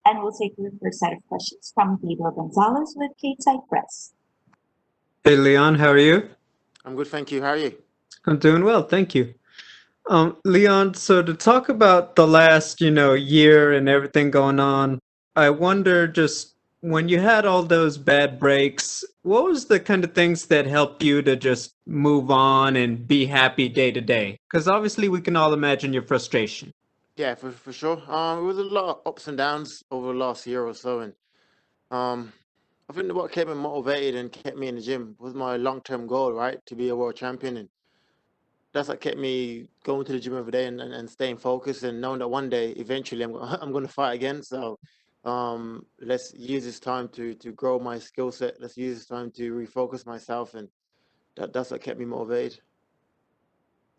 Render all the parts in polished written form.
And we'll take your first set of questions from Gabriel Gonzalez with K-Side Press. Hey Leon, how are you? I'm good, thank you. How are you? I'm doing well, thank you. Leon, so to talk about the last, year and everything going on, I wonder just when you had all those bad breaks, what was the kind of things that helped you to just move on and be happy day to day? Because obviously we can all imagine your frustration. Yeah, for sure. It was a lot of ups and downs over the last year or so, and um, I think what kept me motivated and kept me in the gym was my long-term goal, right, to be a world champion, and that's what kept me going to the gym every day and staying focused and knowing that one day, eventually, I'm going to fight again. So, let's use this time to grow my skill set. Let's use this time to refocus myself, and that's what kept me motivated.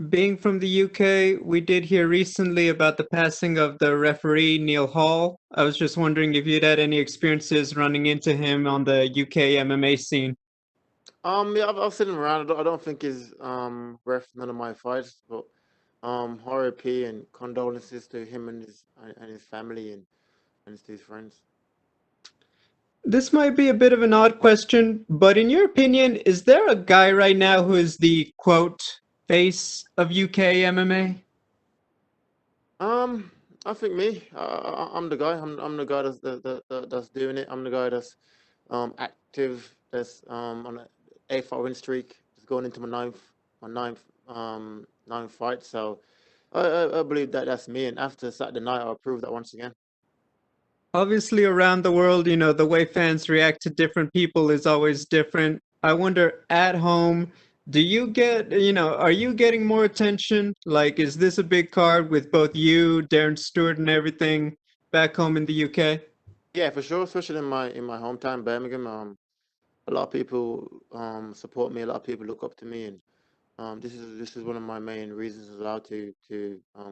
Being from the UK, we did hear recently about the passing of the referee Neil Hall. I was just wondering if you'd had any experiences running into him on the UK MMA scene. Yeah, I've seen him around. I don't think he's ref none of my fights, but RIP and condolences to him and his family and his friends. This might be a bit of an odd question, but in your opinion, is there a guy right now who is the quote face of UK MMA? Um, I think me. I'm the guy. I'm the guy that's doing it. I'm the guy that's active. That's on an 8 fight win streak. Just going into my ninth fight. So I believe that that's me. And after Saturday night, I'll prove that once again. Obviously, around the world, the way fans react to different people is always different. I wonder at home, do you get, are you getting more attention? Like, is this a big card with both you, Darren Stewart, and everything back home in the UK? Yeah, for sure. Especially in my hometown, Birmingham. A lot of people support me. A lot of people look up to me, and this is one of my main reasons as well to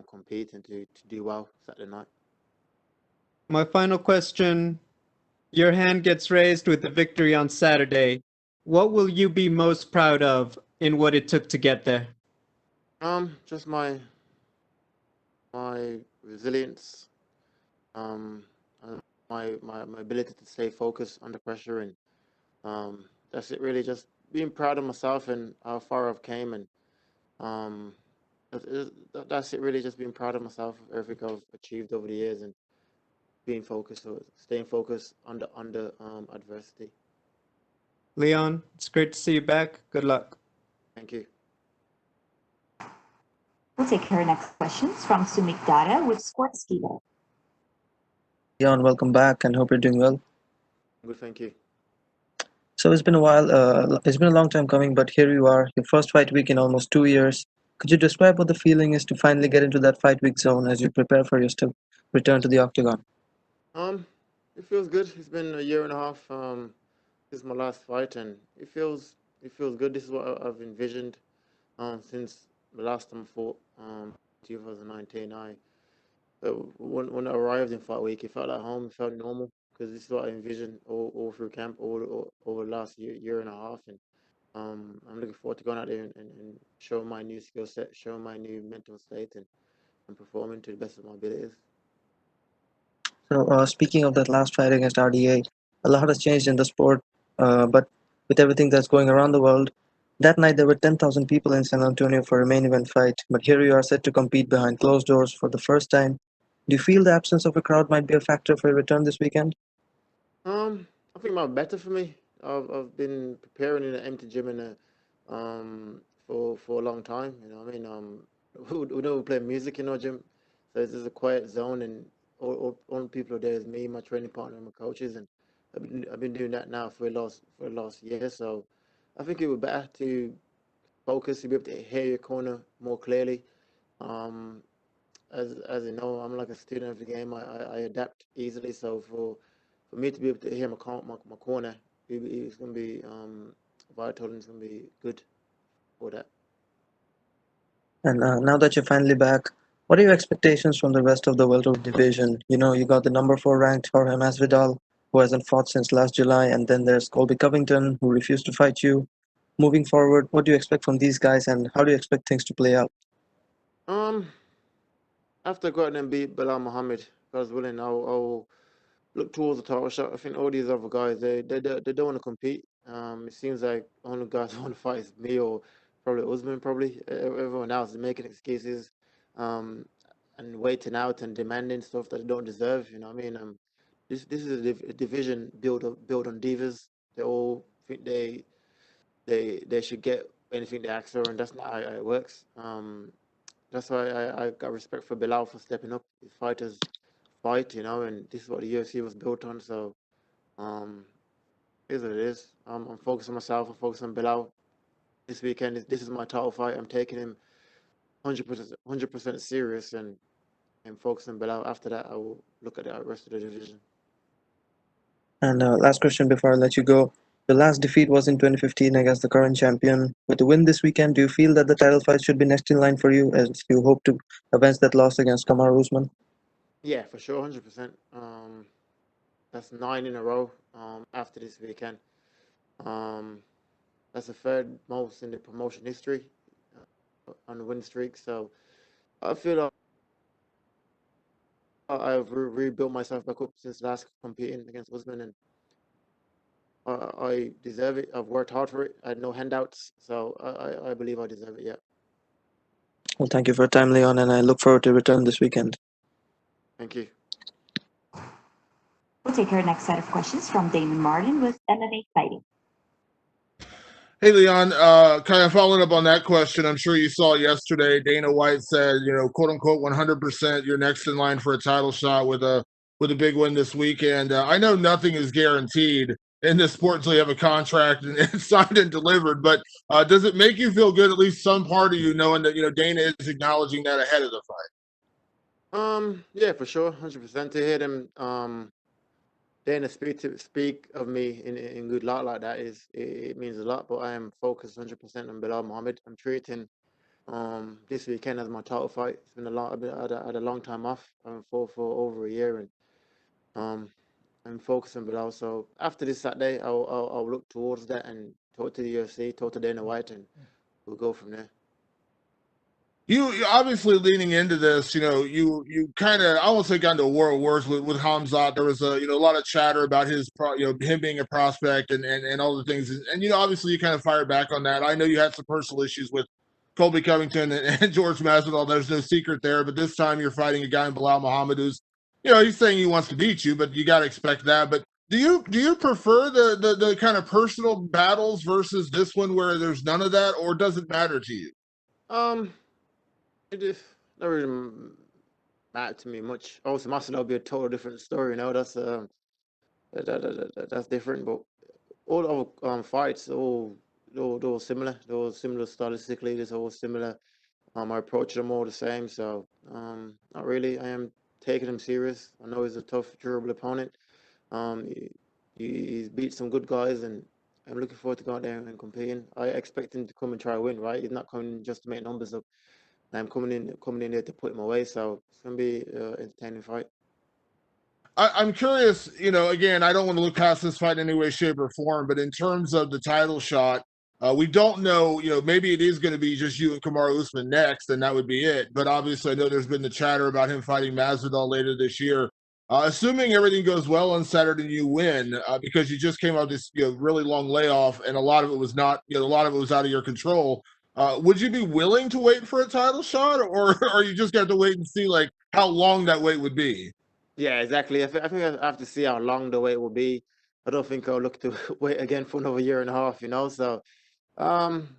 compete and to do well Saturday night. My final question. Your hand gets raised with the victory on Saturday. What will you be most proud of in what it took to get there? Just my resilience, um, my ability to stay focused under pressure, and that's it. Really, just being proud of myself and how far I've came, and um, that's it. Really, just being proud of myself, everything I've achieved over the years, and being focused, or staying focused under adversity. Leon, it's great to see you back. Good luck. Thank you. We'll take our next questions from Sumik Dara with Sportskeeda. Leon, welcome back and hope you're doing well. Good. Thank you. So it's been a while, it's been a long time coming, but here you are, your first fight week in almost 2 years. Could you describe what the feeling is to finally get into that fight week zone as you prepare for your return to the octagon? Um, it feels good. It's been a year and a half. This is my last fight, and it feels good. This is what I've envisioned since the last time I fought 2019. When I arrived in fight week, it felt like home. It felt normal because this is what I envisioned all through camp, all over the last year and a half, and I'm looking forward to going out there and showing my new skill set, showing my new mental state, and performing to the best of my abilities. So, speaking of that last fight against RDA, a lot has changed in the sport, but with everything that's going around the world, that night there were 10,000 people in San Antonio for a main event fight, but here you are set to compete behind closed doors for the first time. Do you feel the absence of a crowd might be a factor for your return this weekend? I think it might be better for me. I've been preparing in an empty gym for a long time. What I mean, we don't play music in our gym, so it's just a quiet zone, and all people are there is me, my training partner, and my coaches, and I've been doing that now for the last year. So I think it would be better to focus, to be able to hear your corner more clearly. Um, as you know, I'm like a student of the game. I adapt easily. So for me to be able to hear my corner, it's going to be vital, and it's going to be good for that. And now that you're finally back, what are your expectations from the rest of the welterweight division? You know, you got the number 4 ranked Jorge Masvidal, who hasn't fought since last July, and then there's Colby Covington, who refused to fight you. Moving forward, what do you expect from these guys, and how do you expect things to play out? Um, After going and beat Belal Muhammad, if I was willing, I'll look towards the title shot. I think all these other guys, they don't want to compete. It seems like only guys who want to fight is me or probably Usman. Probably everyone else is making excuses, um, and waiting out and demanding stuff that they don't deserve. You know what I mean? This is a division built on divas. They all think they should get anything they ask for, and that's not how it works. That's why I got respect for Belal for stepping up. His fighters fight, you know, and this is what the UFC was built on. So, um, it is what it is. I'm focused on myself. I'm focused on Belal. This weekend, this is my title fight. I'm taking him 100% serious and focus on Belal. After that, I will look at the rest of the division. And last question before I let you go. The last defeat was in 2015 against the current champion. With the win this weekend, do you feel that the title fight should be next in line for you as you hope to avenge that loss against Kamaru Usman? Yeah, for sure, 100%. That's 9 in a row. After this weekend, um, that's the third most in the promotion history on the win streak. So I feel like I've rebuilt myself back up since last competing against Usman, and I deserve it. I've worked hard for it. I had no handouts, so I believe I deserve it. Yeah. Well, thank you for your time, Leon, and I look forward to your return this weekend. Thank you. We'll take our next set of questions from Damon Martin with MMA Fighting. Hey, Leon, kind of following up on that question, I'm sure you saw yesterday, Dana White said, quote unquote, 100%, you're next in line for a title shot with a big win this weekend. I know nothing is guaranteed in this sport until you have a contract and it's signed and delivered, but does it make you feel good, at least some part of you, knowing that, Dana is acknowledging that ahead of the fight? Yeah, for sure, 100%. To hear them, Dana speak of me in good luck like that it means a lot. But I am focused 100% on Belal Muhammad. I'm treating this weekend as my title fight. It's been a lot. I had a long time off. I'm for over a year, and I'm focused on Belal. So after this Saturday, I'll look towards that and talk to the UFC, talk to Dana White, and we'll go from there. You obviously leaning into this, you kind of, I won't say got into a war of words with Hamzat. There was a lot of chatter about his him being a prospect and all the things, and obviously you kind of fired back on that. I know you had some personal issues with Colby Covington and George Masvidal. There's no secret there, but this time you're fighting a guy in Belal Muhammad who's, he's saying he wants to beat you, but you got to expect that. But do you prefer the kind of personal battles versus this one where there's none of that, or does it matter to you? It just not really matter to me much. Also, Masvidal will be a total different story. That's that's different. But all our fights, they're all similar. They're all similar stylistically. They're all similar. I approach them all the same. So not really. I am taking him serious. I know he's a tough, durable opponent. He's beat some good guys, and I'm looking forward to going out there and competing. I expect him to come and try to win. Right? He's not coming just to make numbers up. I'm coming in there to put him away. So it's gonna be an entertaining fight. I'm curious, again, I don't want to look past this fight in any way, shape, or form, but in terms of the title shot, we don't know, maybe it is going to be just you and Kamaru Usman next, and that would be it. But obviously, I know there's been the chatter about him fighting Masvidal later this year. Assuming everything goes well on Saturday and you win, because you just came out this really long layoff, and a lot of it was not, a lot of it was out of your control. Would you be willing to wait for a title shot, or you just got to wait and see like how long that wait would be? Yeah, exactly. I think I have to see how long the wait will be. I don't think I'll look to wait again for another year and a half. So um,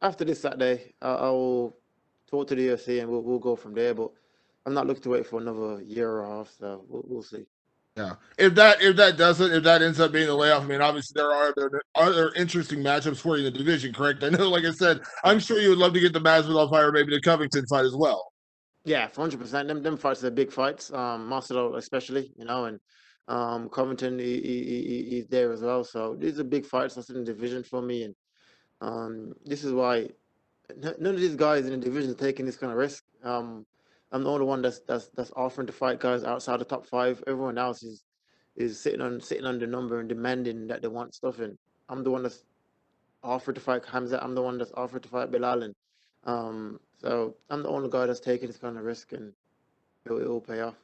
after this Saturday, I will talk to the UFC and we'll go from there. But I'm not looking to wait for another year or a half. So we'll see. Yeah. If that ends up being the layoff, I mean, obviously there are other interesting matchups for you in the division, correct? I know, like I said, I'm sure you would love to get the Masvidal fight or maybe the Covington fight as well. Yeah, 100%. Them fights are big fights. Marcelo especially, and Covington he's there as well. So these are big fights. That's in the division for me, and this is why none of these guys in the division are taking this kind of risk. I'm the only one that's offering to fight guys outside the top five. Everyone else is sitting on the number and demanding that they want stuff, and I'm the one that's offered to fight Hamza. I'm the one that's offered to fight Belal, and so I'm the only guy that's taking this kind of risk, and it will pay off.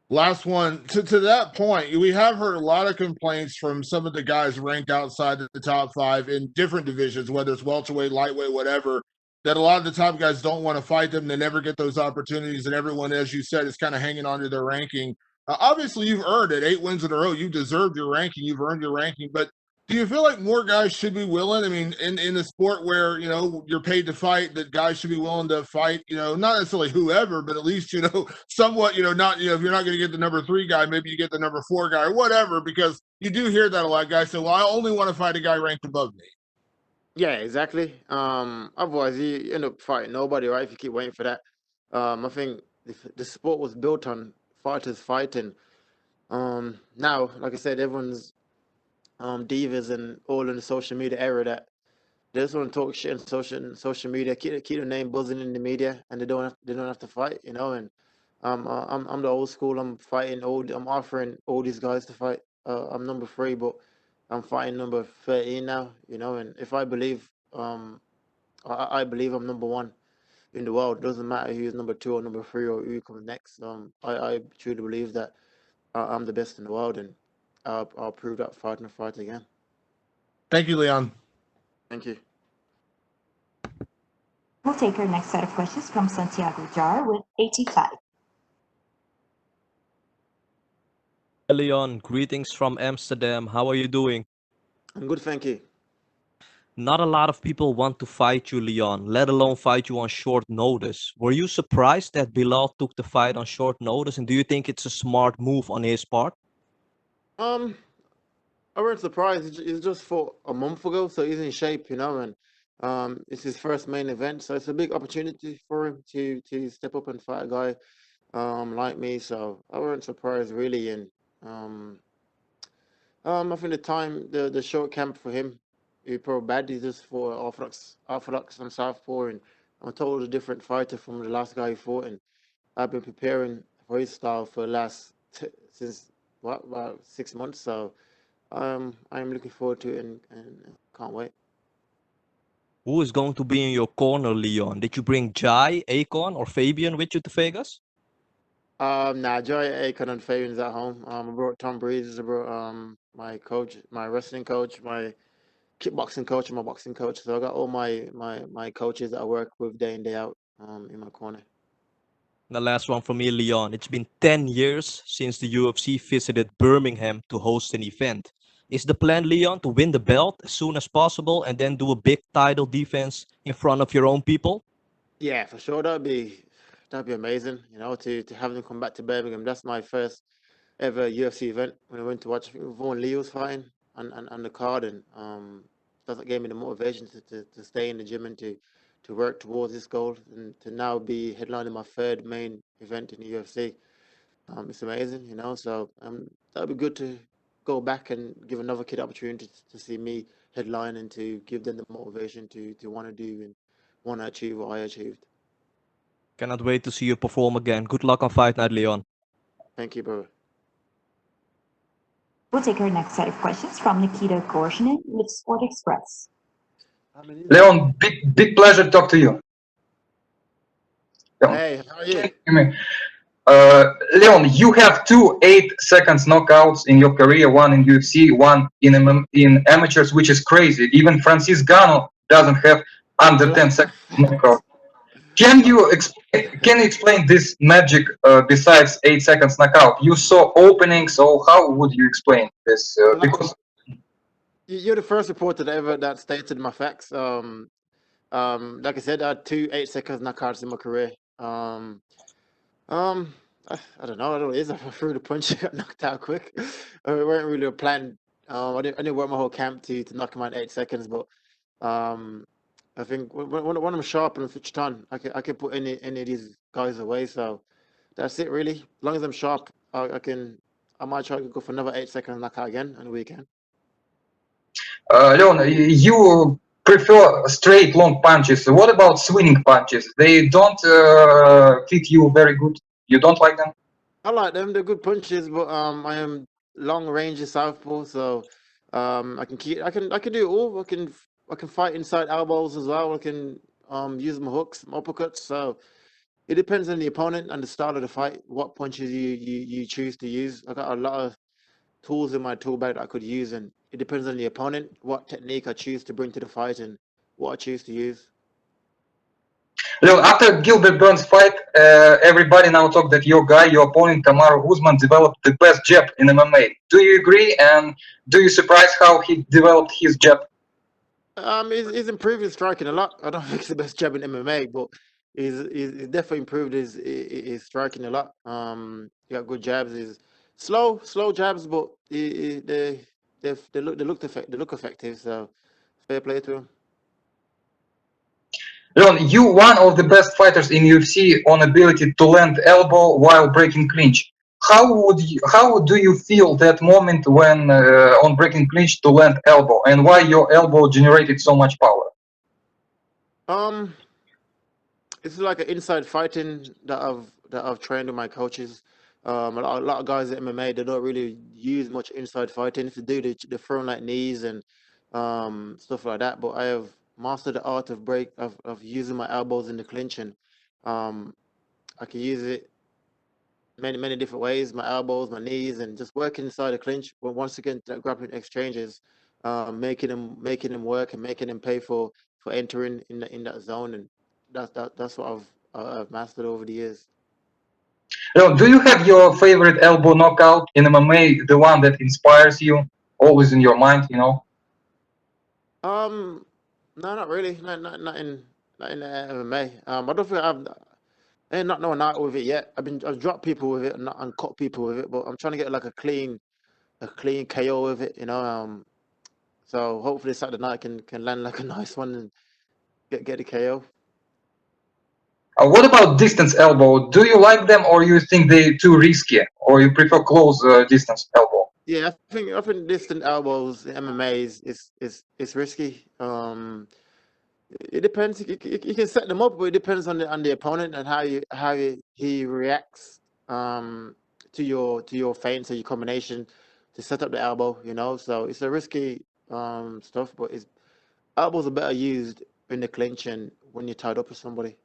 Last one to that point, we have heard a lot of complaints from some of the guys ranked outside the top 5 in different divisions, whether it's welterweight, lightweight, whatever, that a lot of the top guys don't want to fight them. They never get those opportunities, and everyone, as you said, is kind of hanging on to their ranking. Obviously, you've earned it. 8 wins in a row. You deserved your ranking. You've earned your ranking. But do you feel like more guys should be willing? I mean, in a sport where, you know, you're paid to fight, that guys should be willing to fight, you know, not necessarily whoever, but at least, you know, somewhat, you know, not, you know, if you're not going to get the number 3 guy, maybe you get the number 4 guy or whatever, because you do hear that a lot. Guys say, well, I only want to fight a guy ranked above me. Yeah, exactly. Otherwise you end up fighting nobody, right? If you keep waiting for that. I think the sport was built on fighters fighting. Now, like I said, everyone's divas and all in the social media era that they just want to talk shit on social media, keep their name buzzing in the media, and they don't have to fight, you know. And I'm the old school. I'm offering all these guys to fight. I'm number 3, but I'm fighting number 13 now, you know. And if I believe, I believe I'm number 1 in the world. It doesn't matter who's number 2 or number 3 or who comes next. I truly believe that I'm the best in the world, and I'll prove that fight and fight again. Thank you, Leon. Thank you. We'll take our next set of questions from Santiago Jar with 85. Leon, greetings from Amsterdam. How are you doing? I'm good, thank you. Not a lot of people want to fight you, Leon, let alone fight you on short notice. Were you surprised that Belal took the fight on short notice, and do you think it's a smart move on his part? I wasn't surprised. It's just for a month ago, so he's in shape, you know, and it's his first main event, so it's a big opportunity for him to step up and fight a guy like me. So I wasn't surprised really, and I think the short camp for him, he probably bad. He's just for orthodox and southpaw, and I'm a totally different fighter from the last guy he fought, and I've been preparing for his style for the last since what about 6 months. So I'm looking forward to it and can't wait. Who is going to be in your corner, Leon? Did you bring Jai, Akon, or Fabian with you to Vegas? Nah, Joy Akon and Fabian's at home. I brought Tom Breeze, I brought my coach, my wrestling coach, my kickboxing coach, and my boxing coach. So I got all my coaches that I work with day in day out in my corner. The last one from me, Leon. It's been 10 years since the UFC visited Birmingham to host an event. Is the plan, Leon, to win the belt as soon as possible and then do a big title defense in front of your own people? Yeah, for sure. That'd be amazing. You know, to have them come back to Birmingham. That's my first ever UFC event when I went to watch. I think Vaughan Lee was fighting on the card, and that's what gave me the motivation to stay in the gym and to work towards this goal, and to now be headlining my 3rd main event in the UFC. It's amazing, you know. So that'd be good to go back and give another kid opportunity to see me headline and to give them the motivation to want to do and want to achieve what I achieved. Cannot wait to see you perform again. Good luck on Fight Night, Leon. Thank you, brother. We'll take our next set of questions from Nikita Korshinin with Sport Express. Leon, big pleasure to talk to you. Leon, Hey, how are you? hear me? Leon, you have 2 8-second knockouts in your career, one in UFC, one in amateurs, which is crazy. Even Francis Gano doesn't have under 10 second knockout. Can you explain this magic besides 8 seconds knockout? You saw openings, so how would you explain this? Because You're the first reporter that stated my facts. Like I said, I had 2 8 seconds knockouts in my career. I don't know what it is. I threw the punch, got knocked out quick. It weren't really a plan. I didn't work my whole camp to knock him out in 8 seconds, but I think when I'm sharp and switched on, I can put any of these guys away. So that's it, really. As long as I'm sharp, I might try to go for another 8 second knockout again on the weekend. Leon, you prefer straight long punches. What about swinging punches? They don't fit you very good. You don't like them? I like them. They're good punches, but I am long range southpaw, so I can do it all. I can fight inside elbows as well. I can use my hooks, my uppercuts. So it depends on the opponent and the style of the fight, what punches you choose to use. I got a lot of tools in my tool bag that I could use, and it depends on the opponent, what technique I choose to bring to the fight, and what I choose to use. Leon, after Gilbert Burns fight, everybody now talk that your guy, your opponent, Kamaru Usman, developed the best jab in MMA. Do you agree? And do you surprise how he developed his jab? He's improved his striking a lot. I don't think he's the best jab in MMA, but he's definitely improved his striking a lot. He got good jabs. He's slow jabs, but they look effective. So fair play to him. Leon, you one of the best fighters in UFC on ability to land elbow while breaking clinch. How do you feel that moment when on breaking clinch to land elbow, and why your elbow generated so much power? It's like an inside fighting that I've trained with my coaches. A lot of guys at MMA, they don't really use much inside fighting. If they do, they're throwing like knees and stuff like that. But I have mastered the art of using my elbows in the clinch, and I can use it many different ways. My elbows, my knees, and just working inside the clinch. But once again, that grappling exchanges, making them work and making them pay for entering in that zone, and that's what I've mastered over the years. Leon, do you have your favorite elbow knockout in MMA, the one that inspires you, always in your mind? You know. No, not really. Not in MMA. I don't think I ain't not no night with it yet. I've dropped people with it and cut people with it, but I'm trying to get like a clean KO with it, you know. So hopefully Saturday night can land like a nice one and get the KO. What about distance elbow? Do you like them, or you think they too risky, or you prefer close distance elbow? Yeah, I think distant elbows in MMA is risky. It depends. You can set them up, but it depends on the opponent and how he reacts to your feints or your combination to set up the elbow. You know, so it's a risky stuff, but elbows are better used in the clinch and when you're tied up with somebody.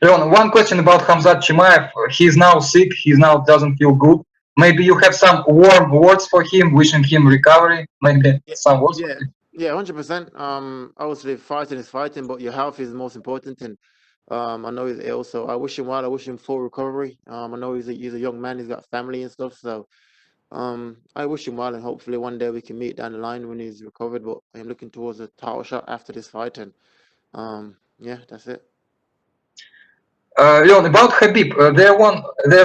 Leon, one question about Khamzat Chimaev. He's now sick. He now doesn't feel good. Maybe you have some warm words for him, wishing him recovery. Maybe some words. Yeah. Yeah, 100%. Obviously, fighting is fighting, but your health is the most important. And I know he's ill, so I wish him well. I wish him full recovery. I know he's a young man. He's got family and stuff, so I wish him well. And hopefully, one day we can meet down the line when he's recovered. But I'm looking towards a title shot after this fight, and yeah, that's it. Leon, about Khabib, there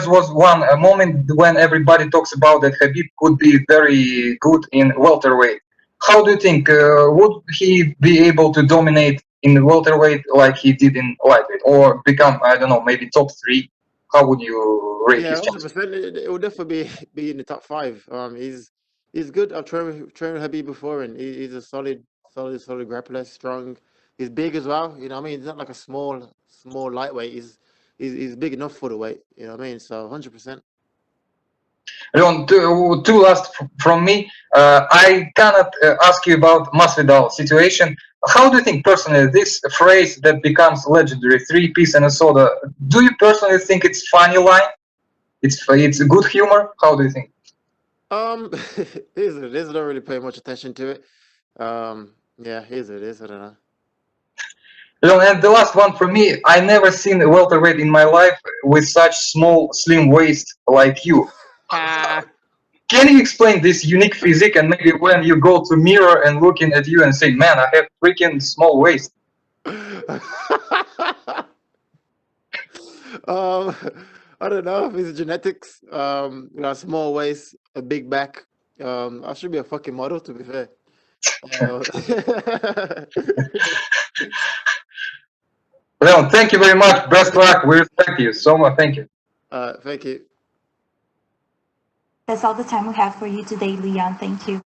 was one moment when everybody talks about that Khabib could be very good in welterweight. How do you think would he be able to dominate in welterweight like he did in lightweight, or become, I don't know, maybe top 3? How would you rate Yeah, his chances? 100%. It will definitely be in the top 5. He's good. I've trained with Habib before, and he's a solid grappler, strong. He's big as well. You know what I mean? He's not like a small lightweight. He's big enough for the weight. You know what I mean? So 100%. Leon, two last from me. I cannot ask you about Masvidal situation. How do you think personally this phrase that becomes legendary, 3-piece and a soda? Do you personally think it's funny line? It's a good humor. How do you think? Here's what it is. I don't really pay much attention to it. Yeah, here's what it is. I don't know. Leon, and the last one for me. I never seen a welterweight in my life with such small, slim waist like you. Can you explain this unique physique, and maybe when you go to mirror and looking at you and say, "Man, I have freaking small waist." I don't know if it's genetics. Small waist, a big back. I should be a fucking model, to be fair. Leon, thank you very much. Best luck. We respect you so much. Thank you. Thank you. That's all the time we have for you today, Leon. Thank you.